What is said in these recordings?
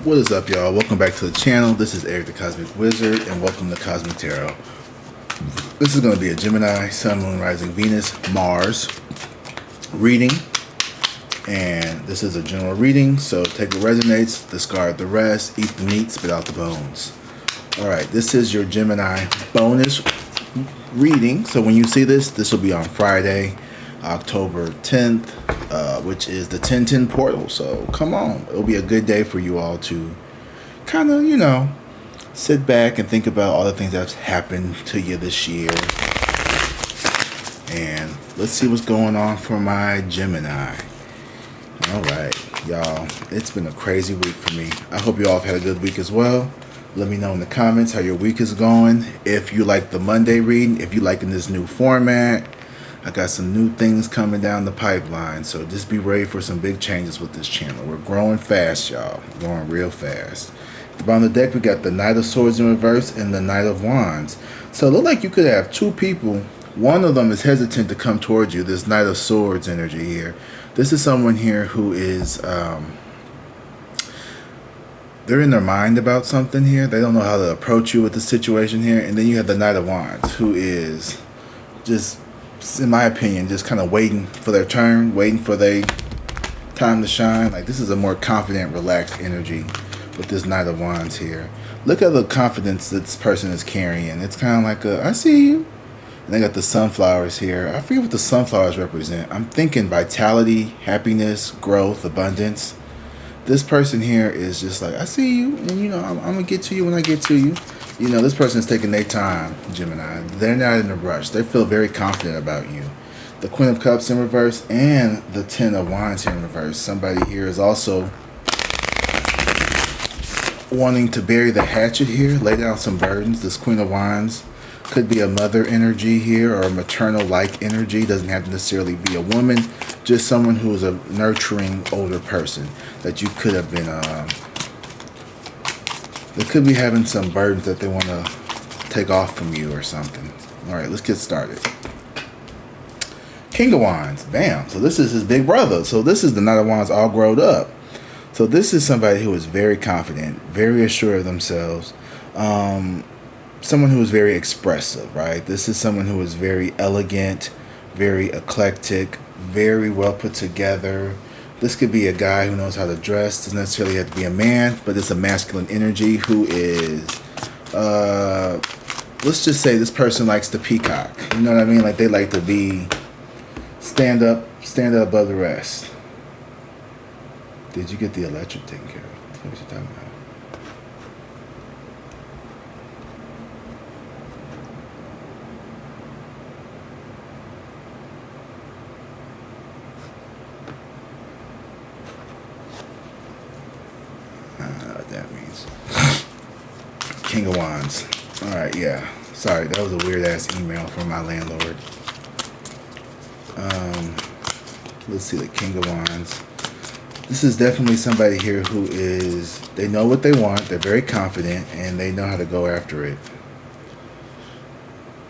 What is up, y'all? Welcome back to the channel. This is Eric the Cosmic Wizard, and welcome to Cosmic Tarot. This is going to be a Gemini, Sun, Moon, Rising, Venus, Mars reading. And this is a general reading, so take what resonates, discard the rest, eat the meat, spit out the bones. Alright, this is your Gemini bonus reading. So when you see this, this will be on Friday, October 10th, which is the 1010 portal. So come on, it'll be a good day for you all to kind of, sit back and think about all the things that's happened to you this year. And let's see what's going on for my Gemini. Alright, y'all, it's been a crazy week for me. I hope you all have had a good week as well. Let me know in the comments how your week is going. If you like the Monday reading, if you liking this new format, I got some new things coming down the pipeline, so just be ready for some big changes with this channel. We're growing fast, y'all. Growing real fast. At the bottom of the deck, we got the Knight of Swords in reverse and the Knight of Wands. So it looks like you could have two people. One of them is hesitant to come towards you, this Knight of Swords energy here. This is someone here who is, they're in their mind about something here. They don't know how to approach you with the situation here. And then you have the Knight of Wands, who is just, in my opinion, just kind of waiting for their turn, waiting for their time to shine. Like, this is a more confident, relaxed energy with this Knight of Wands here. Look at the confidence this person is carrying. It's kind of like I see you. And they got the sunflowers here. I forget what the sunflowers represent. I'm thinking vitality, happiness, growth, abundance. This person here is just like, I see you, and I'm gonna get to you when I get to you. This person is taking their time, Gemini. They're not in a rush. They feel very confident about you. The Queen of Cups in reverse and the Ten of Wands here in reverse. Somebody here is also wanting to bury the hatchet here, lay down some burdens. This Queen of Wands could be a mother energy here or a maternal-like energy. Doesn't have to necessarily be a woman, just someone who is a nurturing older person that you could have been, they could be having some burdens that they want to take off from you or something. All right, let's get started. King of Wands, bam. So this is his big brother. So this is the Knight of Wands all grown up. So this is somebody who is very confident, very assured of themselves. Someone who is very expressive, right? This is someone who is very elegant, very eclectic, very well put together. This could be a guy who knows how to dress. Doesn't necessarily have to be a man, but it's a masculine energy who is, let's just say this person likes to peacock. You know what I mean? Like, they like to be, stand up above the rest. Did you get the electric taken care of? What was you talking about? What that means. King of Wands. Alright, yeah. Sorry, that was a weird ass email from my landlord. Let's see, the King of Wands. This is definitely somebody here who is, they know what they want, they're very confident, and they know how to go after it.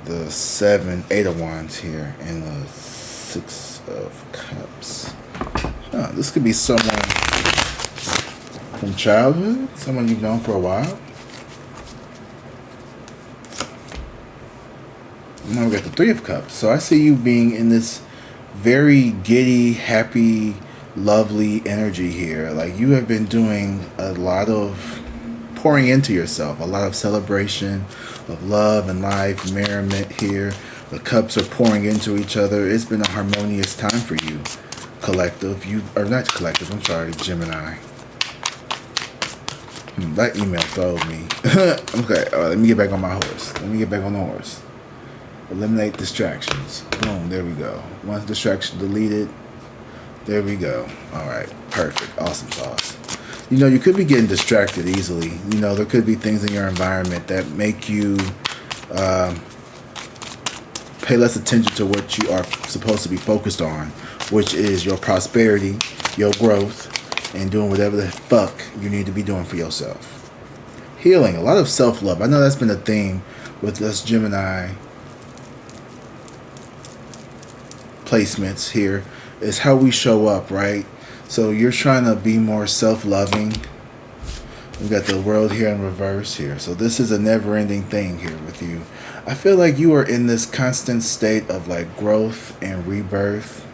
The Eight of Wands here, and the Six of Cups. This could be someone from childhood, someone you've known for a while. Now we got the Three of Cups. So I see you being in this very giddy, happy, lovely energy here. Like, you have been doing a lot of pouring into yourself, a lot of celebration of love and life, merriment here. The cups are pouring into each other. It's been a harmonious time for you, collective. Not collective, I'm sorry, Gemini. That email throws me. Okay, let me get back on my horse. Let me get back on the horse. Eliminate distractions. Boom, there we go. Once distraction deleted, there we go. All right, perfect. Awesome sauce. You could be getting distracted easily. There could be things in your environment that make you pay less attention to what you are supposed to be focused on, which is your prosperity, your growth, and doing whatever the fuck you need to be doing for yourself. Healing, a lot of self-love. I know that's been a theme with us Gemini placements here, is how we show up, right? So you're trying to be more self-loving, We got the world here in reverse here. So this is a never-ending thing here with you. I feel like you are in this constant state of like growth and rebirth,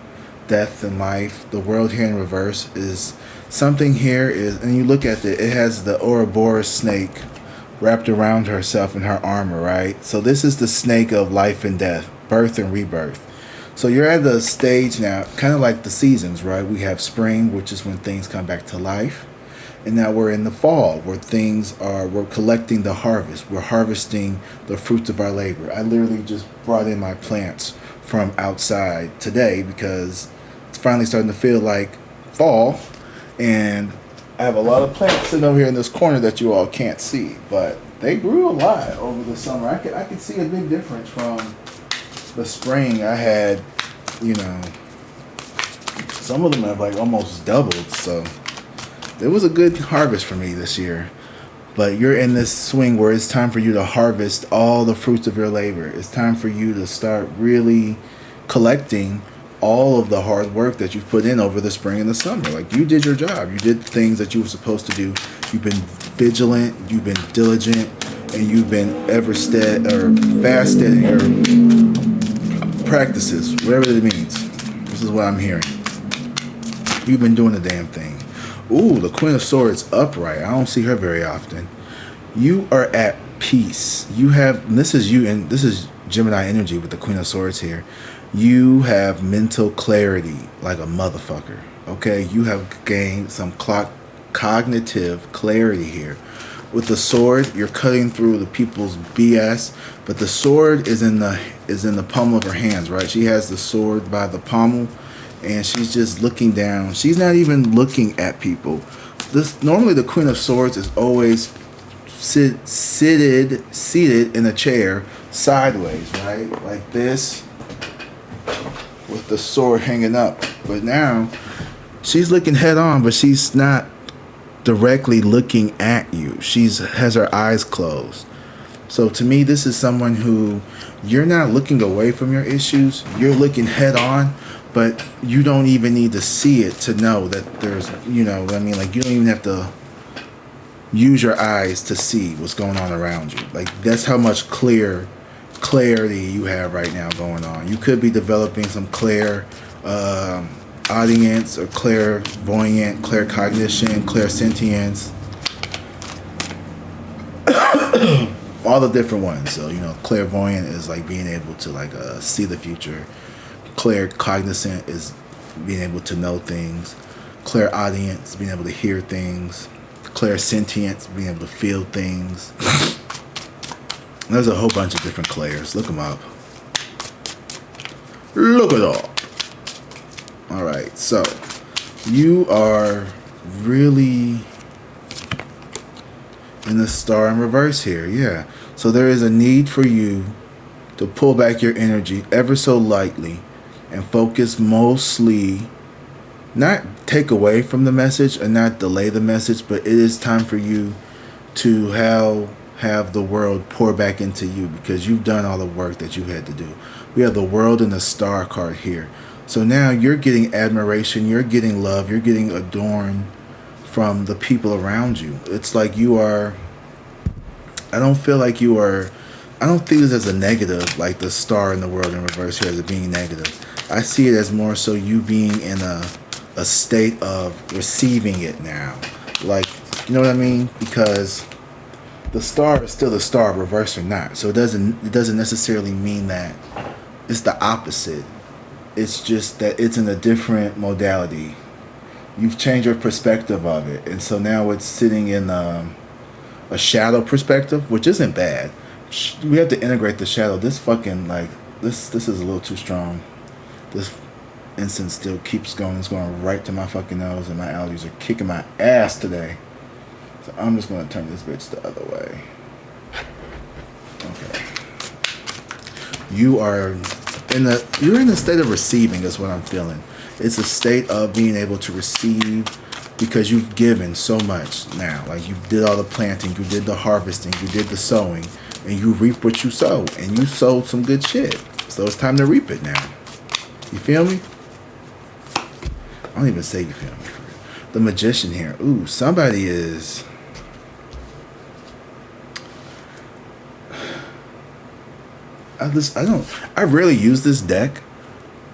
death and life. The world here in reverse is something here is, and you look at it has the Ouroboros snake wrapped around herself in her armor, right? So this is the snake of life and death, birth and rebirth. So you're at the stage now, kind of like the seasons, right? We have spring, which is when things come back to life. And now we're in the fall where we're collecting the harvest. We're harvesting the fruits of our labor. I literally just brought in my plants from outside today because it's finally starting to feel like fall. And I have a lot of plants sitting over here in this corner that you all can't see, but they grew a lot over the summer. I could see a big difference from the spring. I had, some of them have like almost doubled, so it was a good harvest for me this year. But you're in this swing where it's time for you to harvest all the fruits of your labor. It's time for you to start really collecting all of the hard work that you've put in over the spring and the summer. Like, you did your job. You did things that you were supposed to do. You've been vigilant, you've been diligent, and you've been fasted in your practices, whatever it means. This is what I'm hearing. You've been doing the damn thing. Ooh, the Queen of Swords upright. I don't see her very often. You are at peace. This is you, and this is Gemini energy with the Queen of Swords here. You have mental clarity like a motherfucker. Okay? You have gained some cognitive clarity here. With the sword, you're cutting through the people's BS, but the sword is in the palm of her hands, right? She has the sword by the pommel, and she's just looking down. She's not even looking at people. Normally the Queen of Swords is always seated in a chair sideways, right? Like this, with the sword hanging up. But now she's looking head on, but she's not directly looking at you. Has her eyes closed. So to me, this is someone who, you're not looking away from your issues. You're looking head on, but you don't even need to see it to know that there's, like, you don't even have to use your eyes to see what's going on around you. Like, that's how much clarity you have right now going on. You could be developing some audience or clairvoyant, claircognition, clairsentience, all the different ones. So, clairvoyant is like being able to see the future. Claircognizant is being able to know things. Clairaudience, being able to hear things. Clairsentience, being able to feel things. There's a whole bunch of different clairs. Look them up. Look it up. Alright, so you are really in the star in reverse here, yeah. So there is a need for you to pull back your energy ever so lightly and focus mostly, not take away from the message and not delay the message, but it is time for you to have the world pour back into you because you've done all the work that you had to do. We have the world and the star card here. So now you're getting admiration, you're getting love, you're getting adorned from the people around you. It's like you are, I don't think this as a negative, like the star in the world in reverse here as it being negative. I see it as more so you being in a state of receiving it now. Like, you know what I mean? Because the star is still the star, reverse or not. So it doesn't necessarily mean that it's the opposite. It's just that it's in a different modality. You've changed your perspective of it. And so now it's sitting in a shadow perspective, which isn't bad. We have to integrate the shadow. This is a little too strong. This incense still keeps going. It's going right to my fucking nose, and my allergies are kicking my ass today. So I'm just going to turn this bitch the other way. Okay. You're in a state of receiving is what I'm feeling. It's a state of being able to receive because you've given so much now. Like, you did all the planting, you did the harvesting, you did the sowing, and you reap what you sow. And you sowed some good shit. So it's time to reap it now. You feel me? I don't even say you feel me. The Magician here. Ooh, somebody is I rarely use this deck,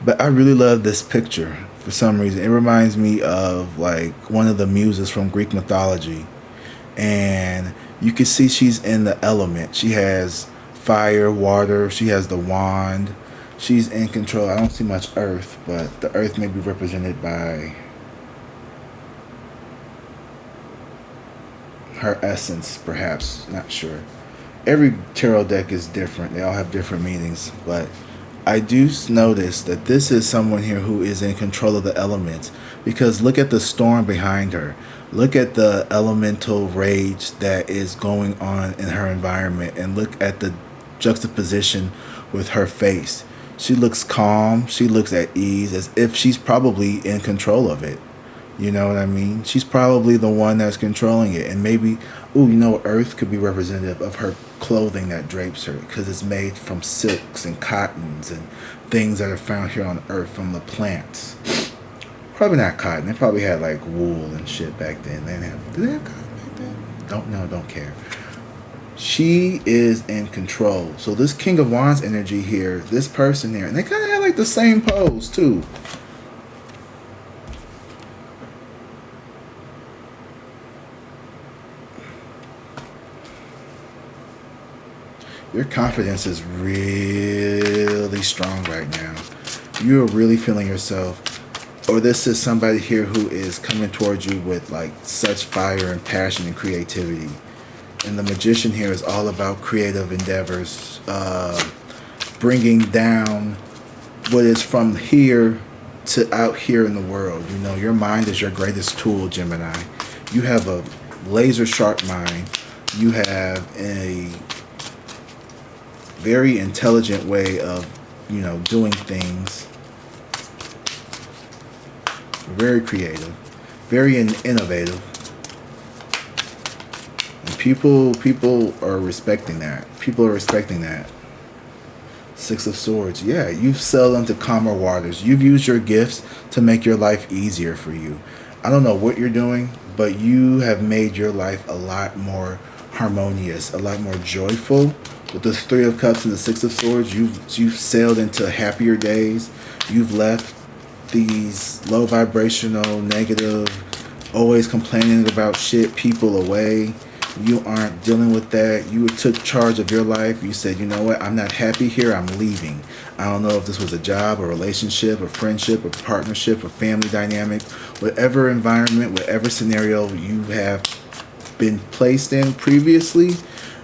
but I really love this picture for some reason. It reminds me of like one of the muses from Greek mythology. And you can see she's in the element. She has fire, water, she has the wand. She's in control. I don't see much earth, but the earth may be represented by her essence, perhaps. Not sure. Every tarot deck is different. They all have different meanings, but I do notice that this is someone here who is in control of the elements, because look at the storm behind her. Look at the elemental rage that is going on in her environment, and look at the juxtaposition with her face. She looks calm. She looks at ease, as if she's probably in control of it. You know what I mean? She's probably the one that's controlling it. And maybe, earth could be representative of her clothing that drapes her, because it's made from silks and cottons and things that are found here on earth from the plants. Probably not cotton. They probably had like wool and shit back then. Did they have cotton back then? Don't know, don't care. She is in control. So this King of Wands energy here, this person here, and they kind of had like the same pose too. Your confidence is really strong right now. You are really feeling yourself. Or this is somebody here who is coming towards you with like such fire and passion and creativity. And the Magician here is all about creative endeavors, bringing down what is from here to out here in the world. You know, your mind is your greatest tool, Gemini. You have a laser sharp mind. You have a very intelligent way of, doing things. Very creative, very innovative. And people are respecting that. People are respecting that. Six of Swords. Yeah, you've sailed into calmer waters. You've used your gifts to make your life easier for you. I don't know what you're doing, but you have made your life a lot more harmonious, a lot more joyful. With the Three of Cups and the Six of Swords, you've sailed into happier days. You've left these low vibrational, negative, always complaining about shit people away. You aren't dealing with that. You took charge of your life. You said, you know what, I'm not happy here, I'm leaving. I don't know if this was a job, a relationship, a friendship, a partnership, a family dynamic, whatever environment, whatever scenario you have been placed in previously,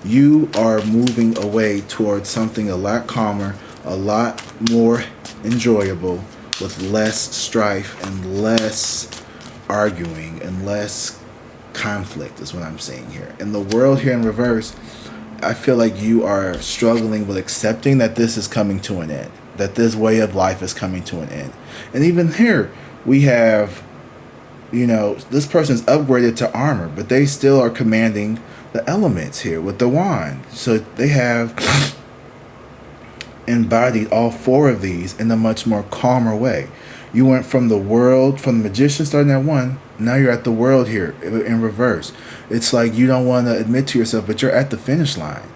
you are moving away towards something a lot calmer, a lot more enjoyable, with less strife and less arguing and less conflict is what I'm saying here. In the world here in reverse, I feel like you are struggling with accepting that this is coming to an end, that this way of life is coming to an end. And even here, we have, this person's upgraded to armor, but they still are commanding the elements here with the wand. So they have embodied all four of these in a much more calmer way. You went from the world, from the Magician starting at 1, now you're at the world here in reverse. It's like you don't want to admit to yourself, but you're at the finish line.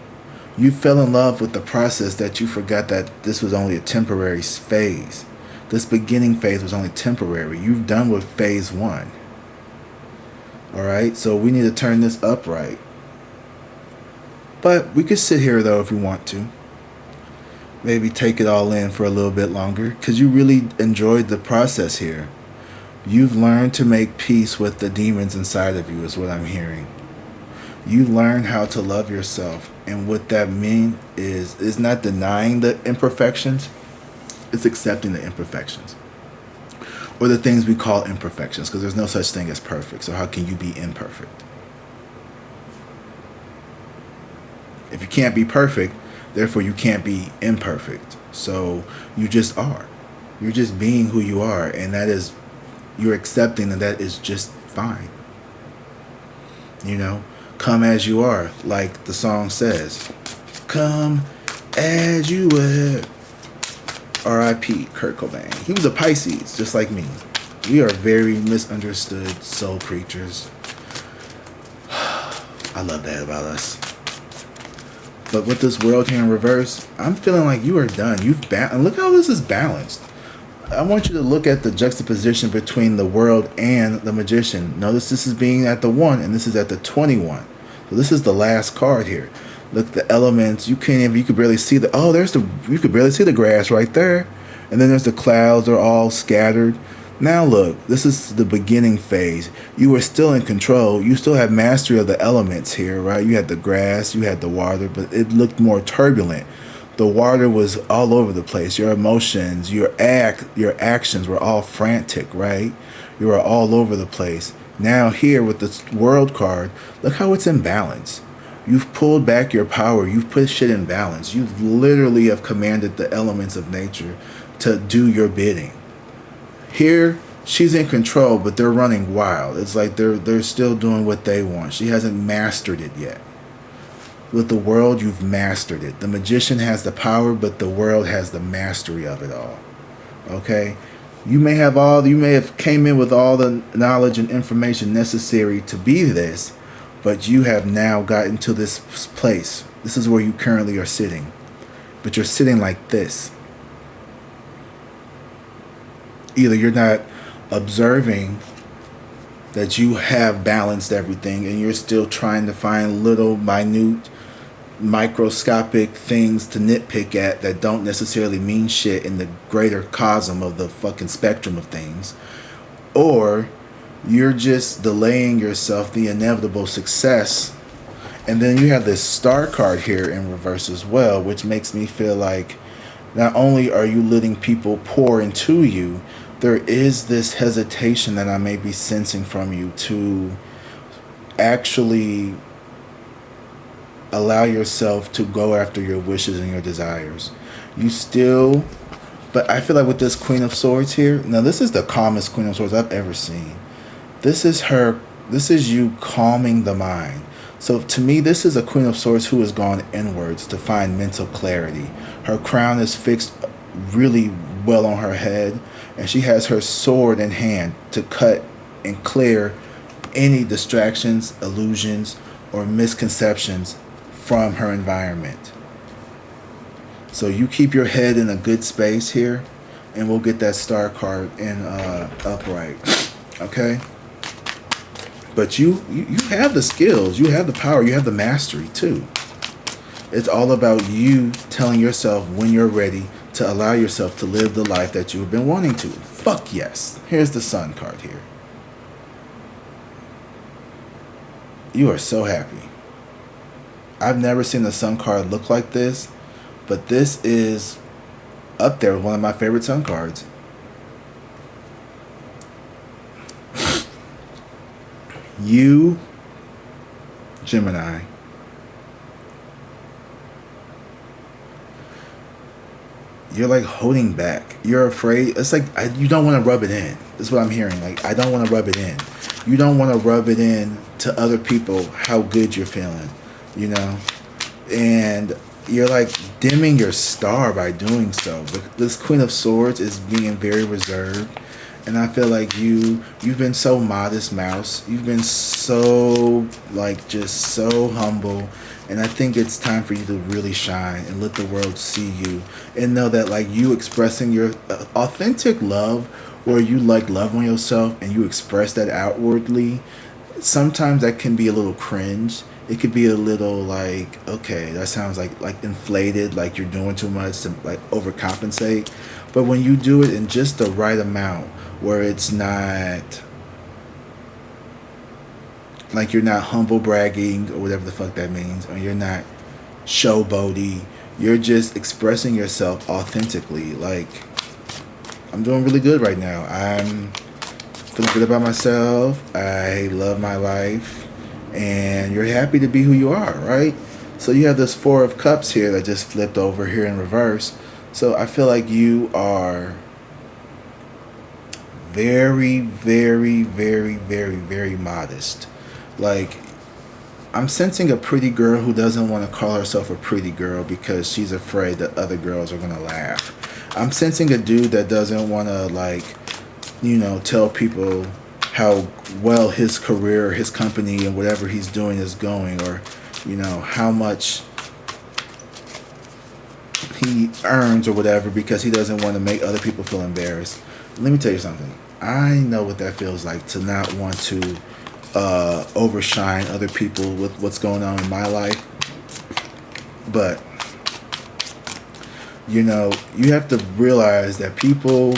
You fell in love with the process that you forgot that this was only a temporary phase. This beginning phase was only temporary. You've done with phase 1. Alright, so we need to turn this upright. But we could sit here though if we want to. Maybe take it all in for a little bit longer, because you really enjoyed the process here. You've learned to make peace with the demons inside of you is what I'm hearing. You learned how to love yourself, and what that means is not denying the imperfections, it's accepting the imperfections, or the things we call imperfections, because there's no such thing as perfect. So how can you be imperfect? If you can't be perfect, therefore you can't be imperfect. So you just are. You're just being who you are, and that is, you're accepting that is just fine. Come as you are, like the song says. Come as you were. R.I.P. Kurt Cobain. He was a Pisces, just like me. We are very misunderstood soul creatures. I love that about us. But with this world here in reverse, I'm feeling like you are done. And look how this is balanced. I want you to look at the juxtaposition between the world and the magician. Notice this is being at the 1 and this is at the 21. So this is the last card here. Look, the elements, you could barely see you could barely see the grass right there. And then there's the clouds are all scattered. Now look, this is the beginning phase. You were still in control. You still have mastery of the elements here, right? You had the grass, you had the water, but it looked more turbulent. The water was all over the place. Your emotions, your actions were all frantic, right? You were all over the place. Now here with this world card, look how it's in balance. You've pulled back your power. You've put shit in balance. You literally have commanded the elements of nature to do your bidding. Here, she's in control, but they're running wild. It's like they're still doing what they want. She hasn't mastered it yet. With the world, you've mastered it. The magician has the power, but the world has the mastery of it all. Okay? You may have came in with all the knowledge and information necessary to be this, but you have now gotten to this place. This is where you currently are sitting. But you're sitting like this. Either you're not observing that you have balanced everything and you're still trying to find little minute microscopic things to nitpick at that don't necessarily mean shit in the greater cosm of the fucking spectrum of things, or you're just delaying yourself the inevitable success. And then you have this star card here in reverse as well, which makes me feel like not only are you letting people pour into you, there is this hesitation that I may be sensing from you to actually allow yourself to go after your wishes and your desires. But I feel like with this Queen of Swords here, now this is the calmest Queen of Swords I've ever seen. This is you calming the mind. So to me, this is a Queen of Swords who has gone inwards to find mental clarity. Her crown is fixed really well on her head, and she has her sword in hand to cut and clear any distractions, illusions, or misconceptions from her environment. So you keep your head in a good space here, and we'll get that star card in upright. Okay? But you have the skills, you have the power, you have the mastery too. It's all about you telling yourself when you're ready to allow yourself to live the life that you've been wanting to. Fuck yes. Here's the Sun card here. You are so happy. I've never seen a Sun card look like this, but this is up there with one of my favorite Sun cards. You, Gemini, you're like holding back. You're afraid. It's like you don't want to rub it in. That's what I'm hearing. Like, I don't want to rub it in. You don't want to rub it in to other people how good you're feeling, you know? And you're like dimming your star by doing so. But this Queen of Swords is being very reserved. And I feel like you've been so modest, Mouse. You've been so, like, just so humble. And I think it's time for you to really shine and let the world see you. And know that, like, you expressing your authentic love, where you, like, love on yourself and you express that outwardly, sometimes that can be a little cringe. It could be a little, like, okay, that sounds like inflated, like you're doing too much to, like, overcompensate. But when you do it in just the right amount, where it's not like you're not humble bragging or whatever the fuck that means, or you're not showboaty, you're just expressing yourself authentically. Like, I'm doing really good right now. I'm feeling good about myself. I love my life. And you're happy to be who you are, right? So you have this Four of Cups here that just flipped over here in reverse. So I feel like you are very, very, very, very, very modest. Like, I'm sensing a pretty girl who doesn't want to call herself a pretty girl because she's afraid that other girls are going to laugh. I'm sensing a dude that doesn't want to, like, you know, tell people how well his career, his company, and whatever he's doing is going, or, you know, how much he earns or whatever because he doesn't want to make other people feel embarrassed. Let me tell you something. I know what that feels like to not want to overshine other people with what's going on in my life. But, you know, you have to realize that people,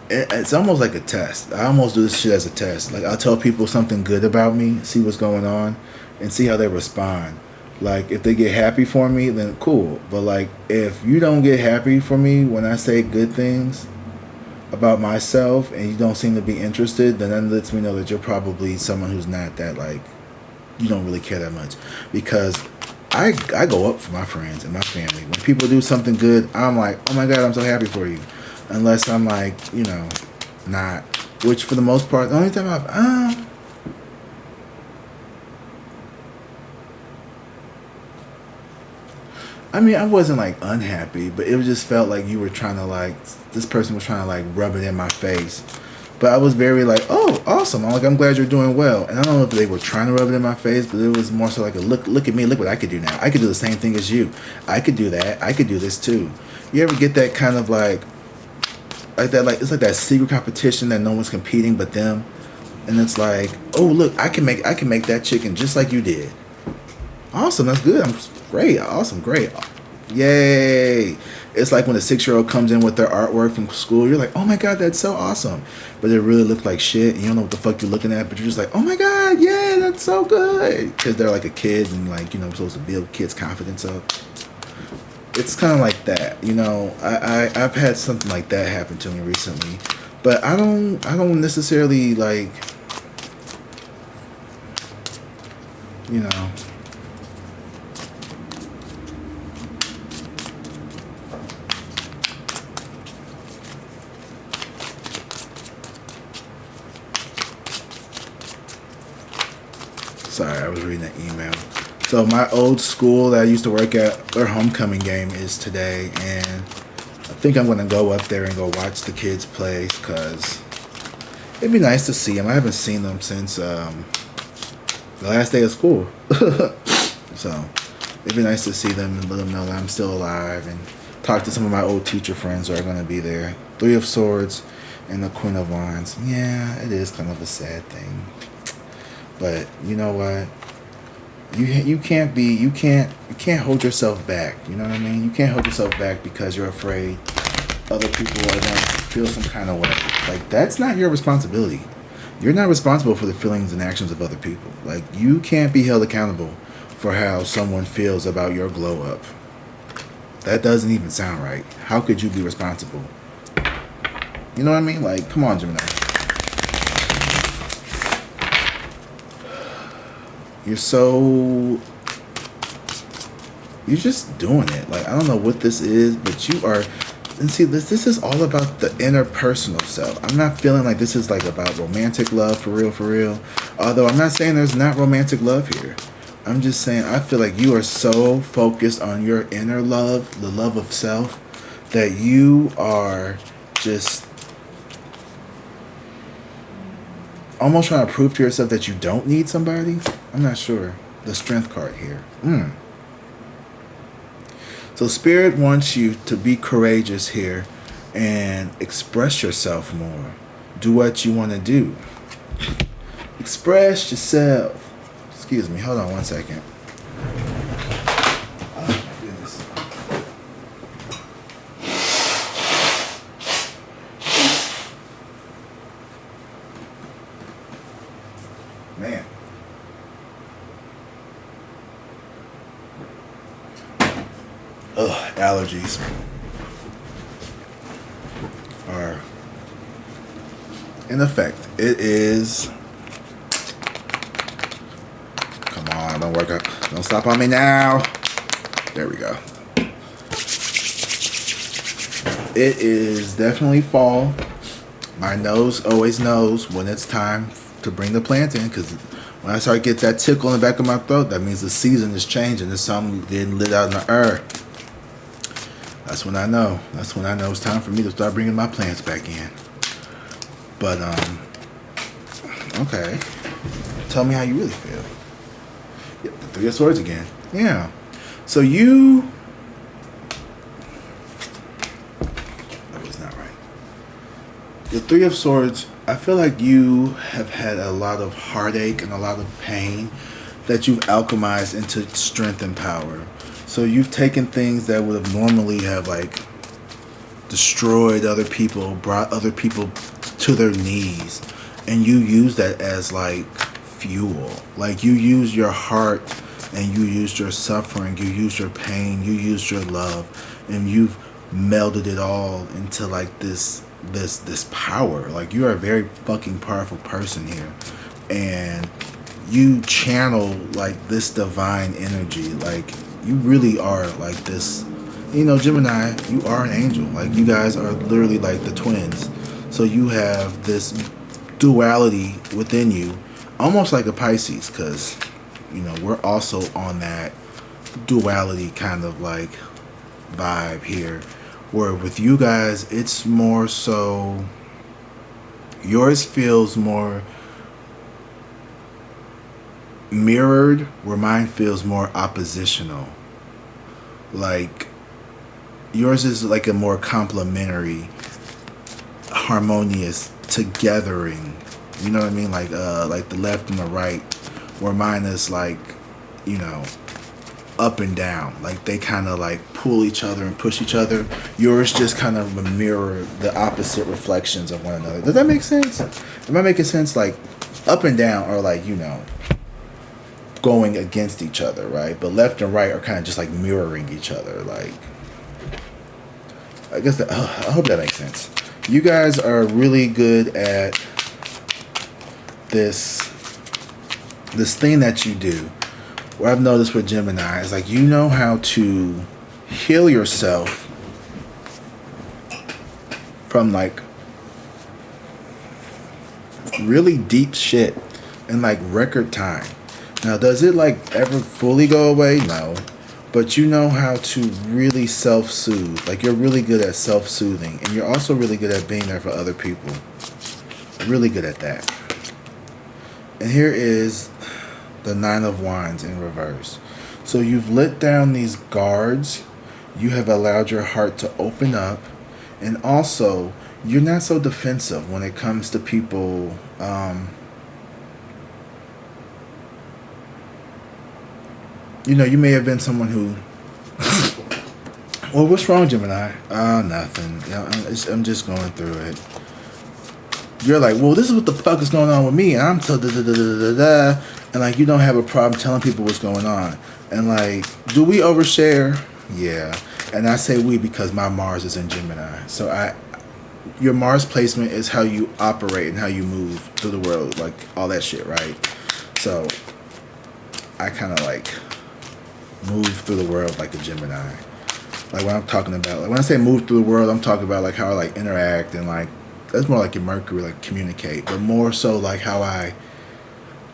it's almost like a test. I almost do this shit as a test. Like, I'll tell people something good about me, see what's going on, and see how they respond. Like, if they get happy for me, then cool. But, like, if you don't get happy for me when I say good things about myself and you don't seem to be interested, then that lets me know that you're probably someone who's not that, like, you don't really care that much. Because I go up for my friends and my family. When people do something good, I'm like, oh my God, I'm so happy for you. Unless I'm like, you know, not. Which for the most part, the only time I mean, I wasn't like unhappy, but it just felt like you were trying to like, this person was trying to like rub it in my face. But I was very like, oh, awesome. I'm like, I'm glad you're doing well. And I don't know if they were trying to rub it in my face, but it was more so like a look at me, look what I could do now. I could do the same thing as you. I could do that. I could do this too. You ever get that kind of like that, like, it's like that secret competition that no one's competing but them. And it's like, oh, look, I can make that chicken just like you did. Awesome, that's good. I'm great. Awesome, great. Yay. It's like when a 6-year-old comes in with their artwork from school, you're like, oh my God, that's so awesome. But it really looked like shit, and you don't know what the fuck you're looking at, but you're just like, oh my God, yeah, that's so good. Because they're like a kid, and like, you know, supposed to build kids' confidence up. It's kind of like that, you know. I've had something like that happen to me recently. But I don't necessarily like, you know. Sorry, I was reading an email. So my old school that I used to work at, their homecoming game is today, and I think I'm going to go up there and go watch the kids play because it'd be nice to see them. I haven't seen them since the last day of school. So it'd be nice to see them and let them know that I'm still alive, and talk to some of my old teacher friends who are going to be there. 3 of Swords and the Queen of Wands. Yeah, it is kind of a sad thing. But you know what? You can't hold yourself back. You know what I mean? You can't hold yourself back because you're afraid other people are gonna feel some kind of way. Like, that's not your responsibility. You're not responsible for the feelings and actions of other people. Like, you can't be held accountable for how someone feels about your glow up. That doesn't even sound right. How could you be responsible? You know what I mean? Like, come on, Gemini. You're just doing it. Like, I don't know what this is, but you are. And see, this is all about the interpersonal self. I'm not feeling like this is like about romantic love for real. Although I'm not saying there's not romantic love here. I'm just saying I feel like you are so focused on your inner love, the love of self, that you are just almost trying to prove to yourself that you don't need somebody. I'm not sure. The Strength card here. So Spirit wants you to be courageous here and express yourself more. Do what you want to do. Express yourself. Excuse me. Hold on one second. Oh my goodness. Man. Ugh, allergies are in effect. It is. Come on, don't work up. Don't stop on me now. There we go. It is definitely fall. My nose always knows when it's time to bring the plant in, because when I start to get that tickle in the back of my throat, that means the season is changing. There's something getting lit out in the air. That's when I know. That's when I know it's time for me to start bringing my plants back in. But, okay. Tell me how you really feel. Yep, the 3 of Swords again. Yeah. So you The Three of Swords, I feel like you have had a lot of heartache and a lot of pain that you've alchemized into strength and power. So you've taken things that would have normally have like destroyed other people, brought other people to their knees, and you use that as like fuel. Like you use your heart and you used your suffering, you used your pain, you used your love, and you've melded it all into like this power. Like you are a very fucking powerful person here, and you channel like this divine energy. Like you really are like this, you know, Gemini, you are an angel. Like you guys are literally like the twins. So you have this duality within you, almost like a Pisces, because you know we're also on that duality kind of like vibe here, where with you guys it's more so yours feels more mirrored, where mine feels more oppositional. Like yours is like a more complementary, harmonious togethering, you know what I mean, like the left and the right, where mine is like, you know, up and down, like they kind of like pull each other and push each other. Yours just kind of mirror the opposite reflections of one another. Does that make sense? Am I making sense? Like up and down are like, you know, going against each other, right? But left and right are kind of just like mirroring each other. Like I guess that, I hope that makes sense. You guys are really good at this thing that you do. What I've noticed with Gemini is like you know how to heal yourself from like really deep shit in like record time. Now, does it like ever fully go away? No. But you know how to really self-soothe. Like you're really good at self-soothing, and you're also really good at being there for other people. Really good at that. And here is the Nine of Wands in reverse. So you've lit down these guards. You have allowed your heart to open up, and also you're not so defensive when it comes to people. You know, you may have been someone who. Well, what's wrong, Gemini? Nothing. You know, I'm just going through it. You're like, well, this is what the fuck is going on with me, and I'm so da da da da da da, and like you don't have a problem telling people what's going on, and like, do we overshare? Yeah, and I say we because my Mars is in Gemini, so your Mars placement is how you operate and how you move through the world, like all that shit, right? So I kind of like move through the world like a Gemini. Like when I'm talking about, like when I say move through the world, I'm talking about like how I like interact, and like that's more like your Mercury, like communicate, but more so like how I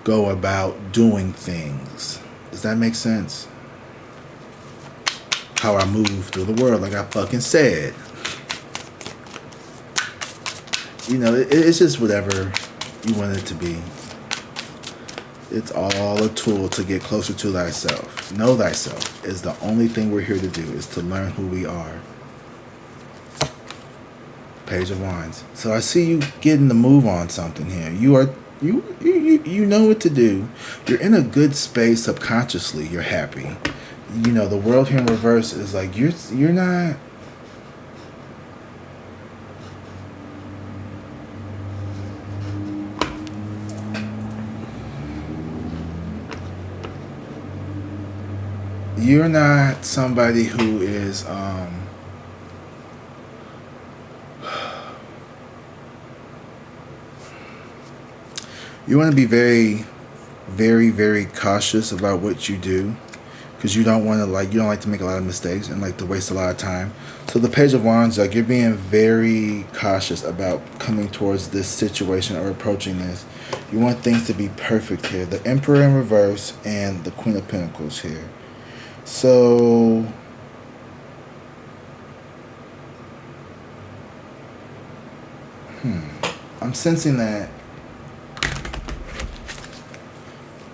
go about doing things. Does that make sense? How I move through the world, like I fucking said. You know, it's just whatever you want it to be. It's all a tool to get closer to thyself. Know thyself is the only thing we're here to do, is to learn who we are. Page of Wands. So I see you getting the move on something here. You know what to do. You're in a good space subconsciously. You're happy. You know, the world here in reverse is like you're not. You're not somebody who is you want to be very, very, very cautious about what you do, because you don't want to you don't like to make a lot of mistakes and like to waste a lot of time. So the Page of Wands, like you're being very cautious about coming towards this situation or approaching this. You want things to be perfect here. The Emperor in reverse and the Queen of Pentacles here. So I'm sensing that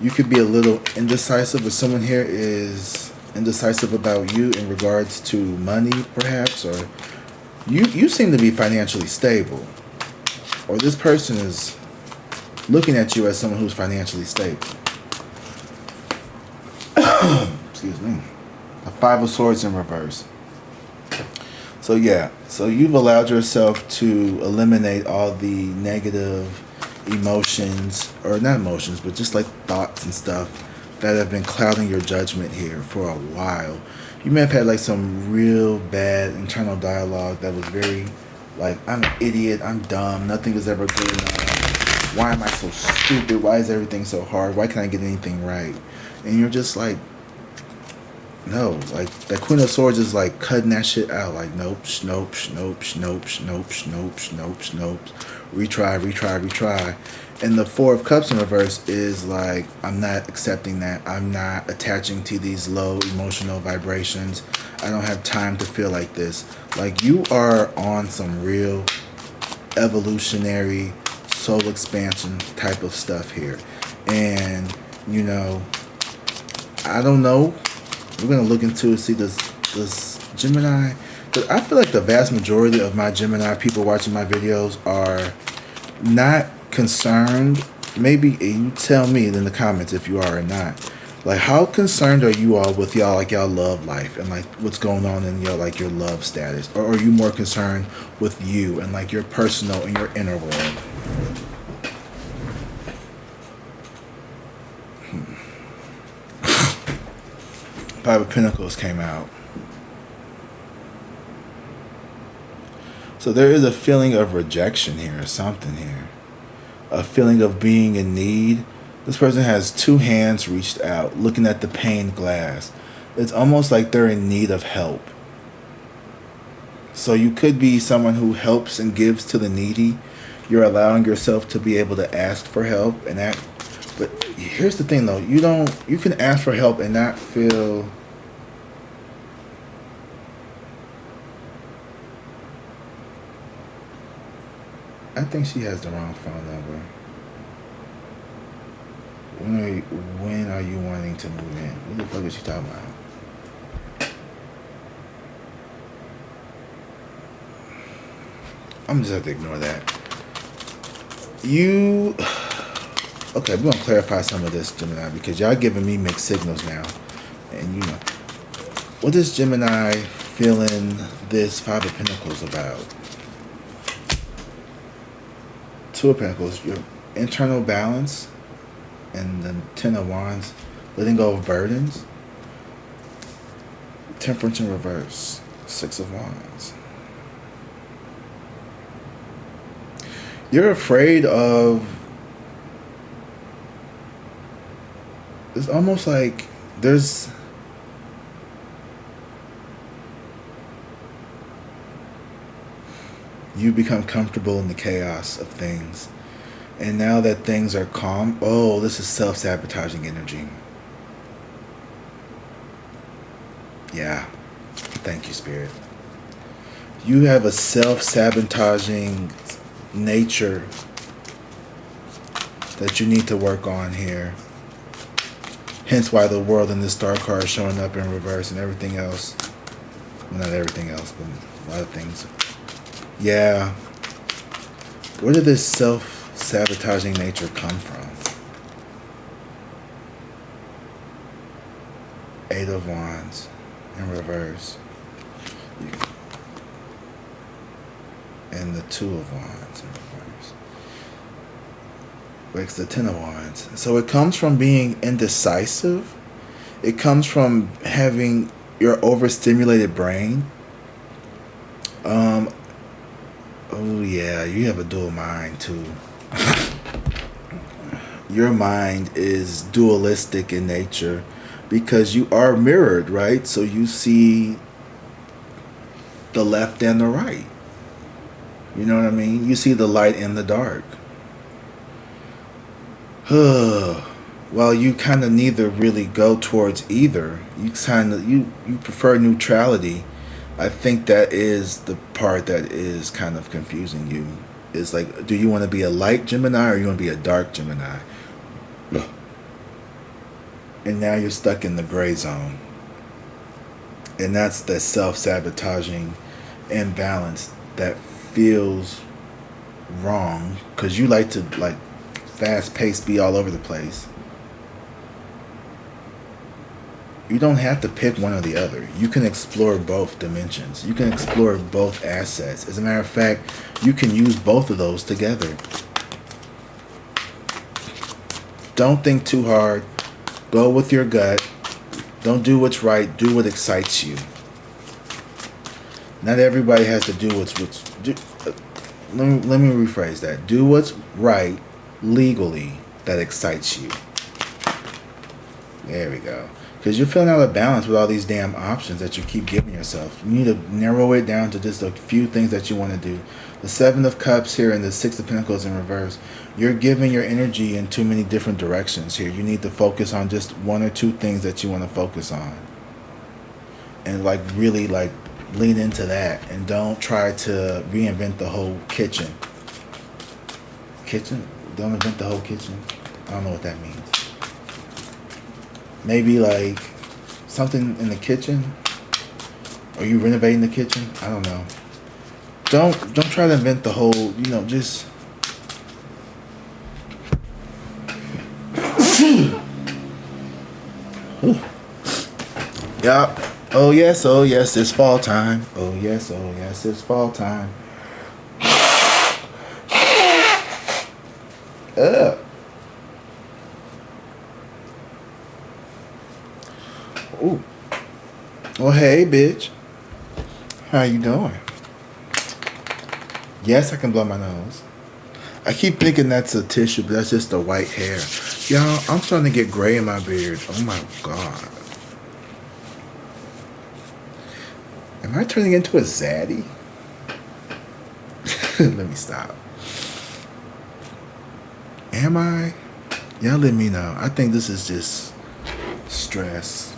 you could be a little indecisive, or someone here is indecisive about you in regards to money, perhaps, or you seem to be financially stable. or this person is looking at you as someone who's financially stable. Excuse me. The Five of Swords in reverse. So yeah, so you've allowed yourself to eliminate all the negative emotions, or not emotions, but just like thoughts and stuff that have been clouding your judgment here for a while. You may have had like some real bad internal dialogue that was very like, I'm an idiot, I'm dumb, nothing is ever good enough. Why am I so stupid? Why is everything so hard? Why can't I get anything right? And you're just like, no, like that Queen of Swords is like cutting that shit out. Like nope, nope, nope, nope, nope, nope, nope, nope. Retry, retry, retry. And the Four of Cups in reverse is like, I'm not accepting that. I'm not attaching to these low emotional vibrations. I don't have time to feel like this. Like you are on some real evolutionary soul expansion type of stuff here. And you know, I don't know. We're gonna look into see does Gemini. Cause I feel like the vast majority of my Gemini people watching my videos are not concerned. Maybe you tell me in the comments if you are or not. Like how concerned are you all with y'all like y'all love life and like what's going on in your like your love status, or are you more concerned with you and like your personal and your inner world? Five of Pentacles came out. So there is a feeling of rejection here or something here. A feeling of being in need. This person has two hands reached out, looking at the pane glass. It's almost like they're in need of help. So you could be someone who helps and gives to the needy. You're allowing yourself to be able to ask for help and that. But here's the thing though, you can ask for help and not feel I think she has the wrong phone number. When are you wanting to move in? What the fuck is she talking about? I'm just have to ignore that. Okay, we're gonna clarify some of this, Gemini, because y'all giving me mixed signals now. And you know, what is Gemini feeling this Five of Pentacles about? Two of Pentacles, your internal balance, and the Ten of Wands, letting go of burdens. Temperance in reverse, Six of Wands. You're afraid of, it's almost like there's, you become comfortable in the chaos of things. And now that things are calm, oh, this is self-sabotaging energy. Yeah. Thank you, Spirit. You have a self-sabotaging nature that you need to work on here. Hence why the World in this star card is showing up in reverse and everything else. Well, not everything else, but a lot of things. Yeah. Where did this self-sabotaging nature come from? Eight of Wands in reverse. And the Two of Wands in reverse. Breaks the Ten of Wands. So it comes from being indecisive. It comes from having your overstimulated brain. Oh yeah, you have a dual mind too. Your mind is dualistic in nature because you are mirrored, right? So you see the left and the right. You know what I mean? You see the light and the dark. Well, you kind of neither really go towards either. You prefer neutrality. I think that is the part that is kind of confusing you. It's like, do you want to be a light Gemini or you want to be a dark Gemini? And now you're stuck in the gray zone. And that's the self-sabotaging imbalance that feels wrong, because you like to like fast pace, be all over the place. You don't have to pick one or the other. You can explore both dimensions. You can explore both assets. As a matter of fact, you can use both of those together. Don't think too hard. Go with your gut. Don't do what's right. Do what excites you. Not everybody has to do what's let me rephrase that. Do what's right legally that excites you. There we go. Because you're feeling out of balance with all these damn options that you keep giving yourself. You need to narrow it down to just a few things that you want to do. The Seven of Cups here and the Six of Pentacles in reverse. You're giving your energy in too many different directions here. You need to focus on just one or two things that you want to focus on. And like really like lean into that. And don't try to reinvent the whole kitchen. Kitchen? Don't invent the whole kitchen? I don't know what that means. Maybe like something in the kitchen. Are you renovating the kitchen? I don't know. Don't try to invent the whole, just yeah. Oh yes, it's fall time. Oh yes, it's fall time. Ooh. Well, hey, bitch. How you doing? Yes, I can blow my nose. I keep thinking that's a tissue, but that's just the white hair. Y'all, I'm starting to get gray in my beard. Oh my God. Am I turning into a zaddy? Let me stop. Am I? Y'all let me know. I think this is just stress.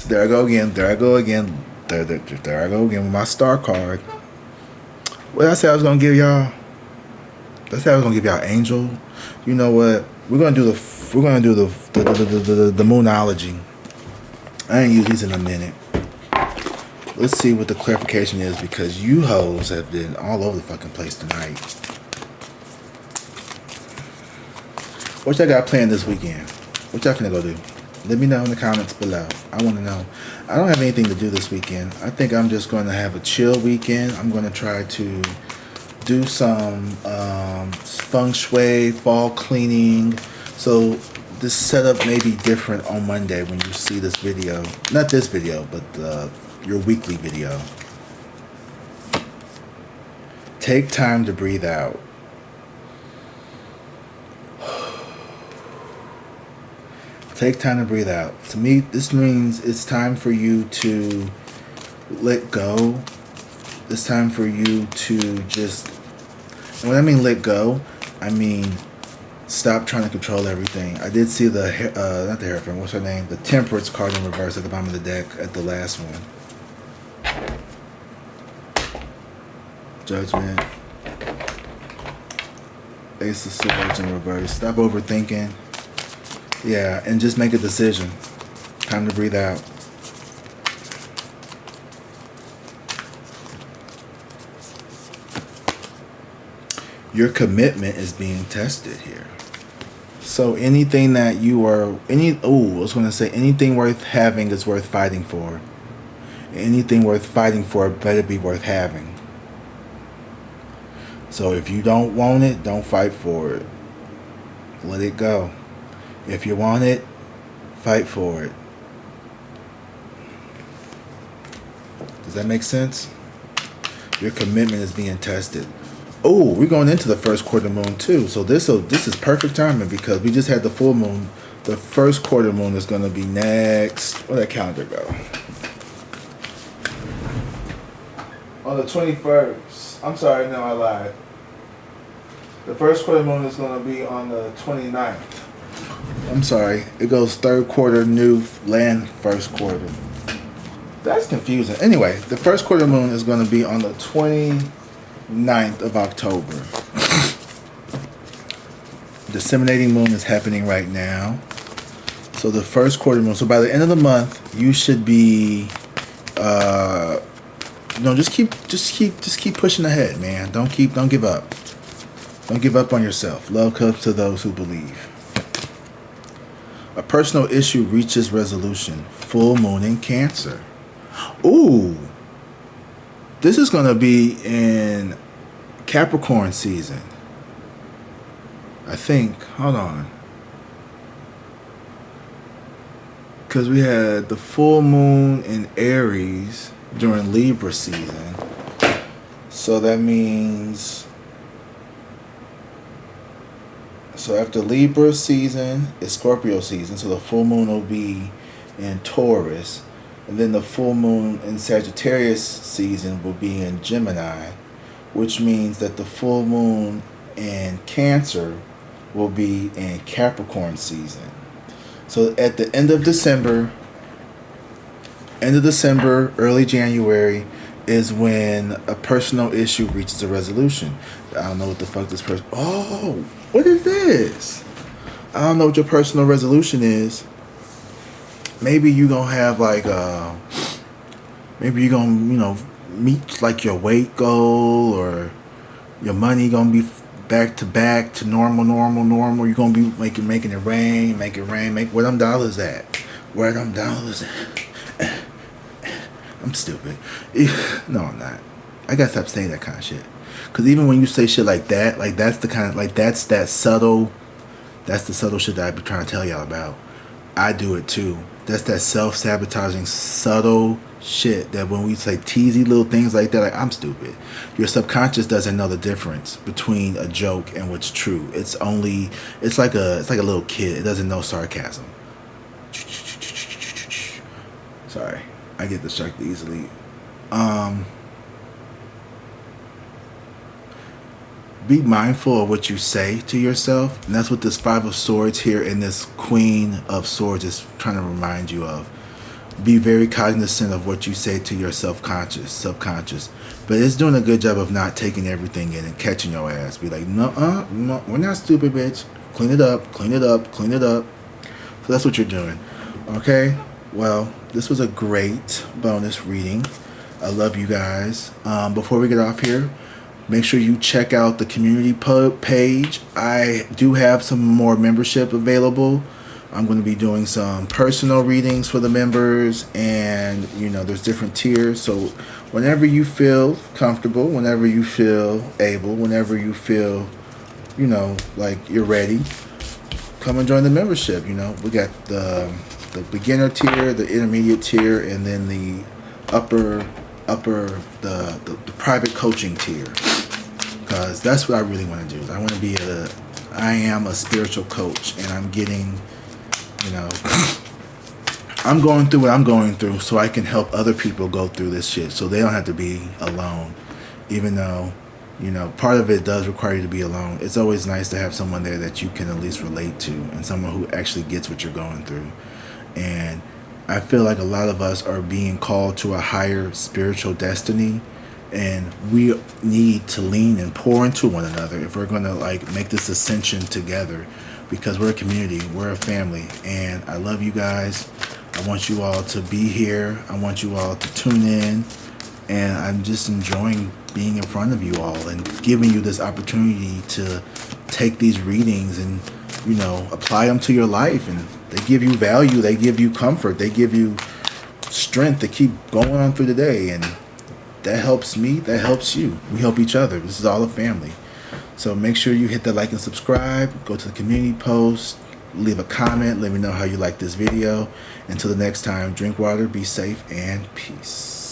There I go again. There I go again with my star card. What did I say I was gonna give y'all? Did I say I was gonna give y'all angel? You know what? We're gonna do the moonology. I ain't used these in a minute. Let's see what the clarification is, because you hoes have been all over the fucking place tonight. What y'all got planned this weekend? What y'all finna go do? Let me know in the comments below. I want to know. I don't have anything to do this weekend. I think I'm just going to have a chill weekend. I'm going to try to do some feng shui, fall cleaning. So this setup may be different on Monday when you see this video. Not this video, but your weekly video. Take time to breathe out. Take time to breathe out. To me, this means it's time for you to let go. It's time for you to just... And when I mean let go, I mean stop trying to control everything. I did see the... not the Hierophant, what's her name? The Temperance card in reverse at the bottom of the deck at the last one. Judgment. Ace of Swords in reverse. Stop overthinking. Yeah, and just make a decision. Time to breathe out. Your commitment is being tested here. So anything that you are... I was going to say anything worth having is worth fighting for. Anything worth fighting for better be worth having. So if you don't want it, don't fight for it. Let it go. If you want it, fight for it. Does that make sense? Your commitment is being tested. Oh, we're going into the first quarter moon too. So this is perfect timing, because we just had the full moon. The first quarter moon is going to be next. Where'd that calendar go? On the 21st. I'm sorry, no, I lied. The first quarter moon is going to be on the 29th. I'm sorry. It goes third quarter, new land, first quarter. That's confusing. Anyway, the first quarter moon is going to be on the 29th of October. Disseminating moon is happening right now. So the first quarter moon. So by the end of the month, you should be just keep pushing ahead, man. Don't give up. Don't give up on yourself. Love comes to those who believe. A personal issue reaches resolution. Full moon in Cancer. Ooh. This is going to be in Capricorn season. I think. Hold on. Because we had the full moon in Aries during Libra season. So that means... So after Libra season, it's Scorpio season. So the full moon will be in Taurus. And then the full moon in Sagittarius season will be in Gemini. Which means that the full moon in Cancer will be in Capricorn season. So at the end of December, early January is when a personal issue reaches a resolution. I don't know what the fuck this person... Oh, what is this? I don't know what your personal resolution is. Maybe you gonna have like maybe you gonna meet like your weight goal, or your money gonna be back to normal. You're gonna be making it rain. Where them dollars at? I'm stupid. No, I'm not. I gotta stop saying that kind of shit. Cause even when you say shit like that, like that's the kind of that's the subtle shit that I be trying to tell y'all about. I do it too. That's that self-sabotaging subtle shit that when we say teasy little things like that, like I'm stupid. Your subconscious doesn't know the difference between a joke and what's true. It's like a little kid. It doesn't know sarcasm. Sorry, I get distracted easily. Be mindful of what you say to yourself, and that's what this Five of Swords here and this Queen of Swords is trying to remind you of. Be very cognizant of what you say to your subconscious, but it's doing a good job of not taking everything in and catching your ass. Be like, no, we're not stupid, bitch. Clean it up. So that's what you're doing. Okay, well, this was a great bonus reading. I love you guys. Before we get off here, make sure you check out the community page. I do have some more membership available. I'm going to be doing some personal readings for the members, and there's different tiers. So whenever you feel comfortable, whenever you feel able, whenever you feel like you're ready, come and join the membership. We got the beginner tier, the intermediate tier, and then the upper the private coaching tier, because that's what I really want to do. I am a spiritual coach, and I'm getting I'm going through what I'm going through so I can help other people go through this shit so they don't have to be alone. Even though part of it does require you to be alone, it's always nice to have someone there that you can at least relate to, and someone who actually gets what you're going through. And I feel like a lot of us are being called to a higher spiritual destiny, and we need to lean and pour into one another if we're going to make this ascension together, because we're a community, we're a family, and I love you guys. I want you all to be here. I want you all to tune in, and I'm just enjoying being in front of you all and giving you this opportunity to take these readings and apply them to your life. And they give you value, they give you comfort, they give you strength to keep going on through the day, and that helps me, that helps you. We help each other. This is all a family. So make sure you hit the like and subscribe, go to the community post, leave a comment, let me know how you like this video. Until the next time, drink water, be safe, and peace.